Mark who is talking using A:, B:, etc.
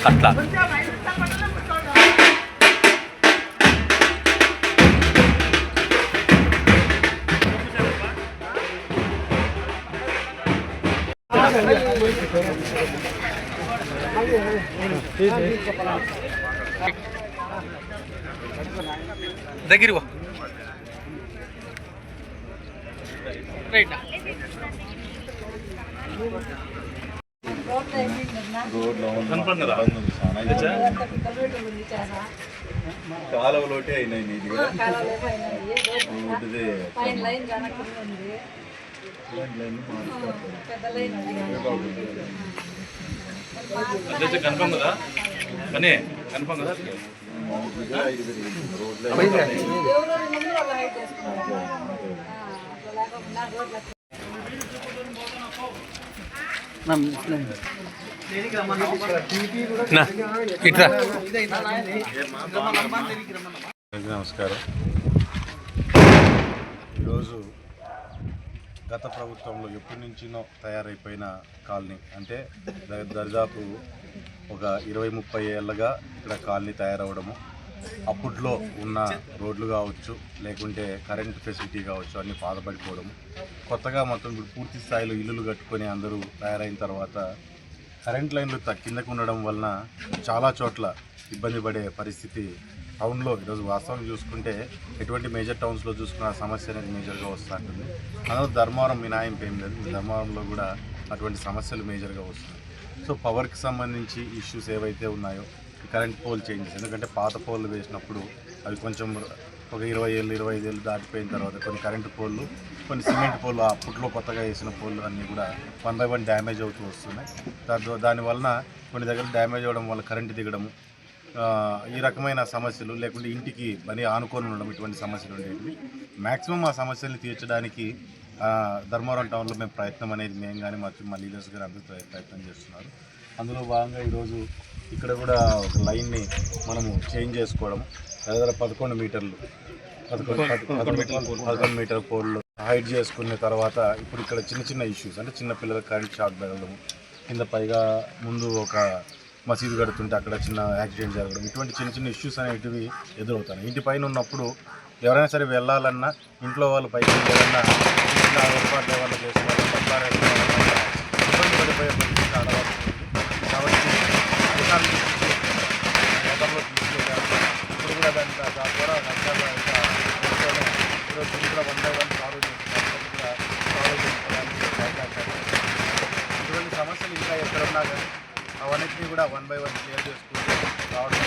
A: అట్లా దగ్గర
B: కాలువలోటే అయినాయి నీట్గా
A: కన్ఫర్మ్ కదా కానీ కన్ఫర్మ్ కదా ఇట్లా
B: నమస్కారం. ఈరోజు గత ప్రభుత్వంలో ఎప్పటి నుంచినో తయారైపోయిన కాలనీ అంటే దరిదాపు ఒక 20-30 ఏళ్ళగా ఇక్కడ కాలనీ తయారవడము, అప్పట్లో ఉన్న రోడ్లు కావచ్చు లేకుంటే కరెంట్ ఫెసిలిటీ కావచ్చు అన్నీ పాతపడిపోవడము, కొత్తగా మొత్తం ఇప్పుడు పూర్తి స్థాయిలో ఇల్లులు కట్టుకొని అందరూ తయారైన తర్వాత కరెంట్ లైన్లు కిందకు ఉండడం వలన చాలా చోట్ల ఇబ్బంది పడే పరిస్థితి టౌన్లో ఈరోజు వాస్తవం చూసుకుంటే ఎటువంటి మేజర్ టౌన్స్లో చూసుకున్న సమస్య అనేది మేజర్గా వస్తూ ఉంటుంది. అందులో ధర్మవరం మినహాయింపు ఏం లేదు, ధర్మవరంలో కూడా అటువంటి సమస్యలు మేజర్గా వస్తున్నాయి. సో పవర్కి సంబంధించి ఇష్యూస్ ఏవైతే ఉన్నాయో కరెంట్ పోల్ చేంజెస్, ఎందుకంటే పాత పోల్లు వేసినప్పుడు అవి కొంచెం ఒక 20 ఏళ్ళు 25 ఏళ్ళు దాటిపోయిన తర్వాత కొన్ని కరెంటు పోల్లు, కొన్ని సిమెంట్ పోల్లు, అప్పట్లో కొత్తగా వేసిన పోల్లు అన్నీ కూడా 1 by 1 డ్యామేజ్ అవుతూ వస్తున్నాయి. దానివలన కొన్ని దగ్గర డ్యామేజ్ అవ్వడం వల్ల కరెంటు దిగడము, ఈ రకమైన సమస్యలు, లేకుంటే ఇంటికి పని ఆనుకొని ఉండడం, ఇటువంటి సమస్యలు ఉండేవి. మ్యాక్సిమం ఆ సమస్యల్ని తీర్చడానికి ధర్మవరం టౌన్లో మేము ప్రయత్నం అనేది మేము కానీ మా లీడర్స్ గారు అందరూ ప్రయత్నం చేస్తున్నారు. అందులో భాగంగా ఈరోజు ఇక్కడ కూడా ఒక లైన్ని మనము చేంజ్ చేసుకోవడం, దగ్గర 11 మీటర్లు 11 మీటర్ పోల్లు హైట్ చేసుకున్న తర్వాత ఇప్పుడు ఇక్కడ చిన్న చిన్న ఇష్యూస్ అంటే చిన్న పిల్లలకు కరెంట్ షాక్ తగలడం, కింద పైగా ముందు ఒక మసీదు కడుతుంటే అక్కడ చిన్న యాక్సిడెంట్ జరగడం, ఇటువంటి చిన్న చిన్న ఇష్యూస్ అనేటివి ఎదురవుతాయి. ఇంటి పైన ఉన్నప్పుడు ఎవరైనా సరే వెళ్ళాలన్నా ఇంట్లో వాళ్ళు పైకి ఏదన్నా చిన్న ఏర్పాట్లు ఏమన్నా చేసుకోవాలి, పట్టాలు ఇబ్బంది పడిపోయే పరిస్థితి అలవాటు ఉంది. కాబట్టి అధికారులు గతంలో తీసుకెళ్ళారు, ఇప్పుడు కూడా దాని ద్వారా ఈరోజు కూడా 1 by 1 సాల్వ్ చేసుకోవడానికి ఇటువంటి సమస్యలు ఇంకా ఎక్కడ ఉన్నా కానీ అవన్నిటినీ కూడా 1 by 1 క్లియర్ చేసుకుంటూ రావడం.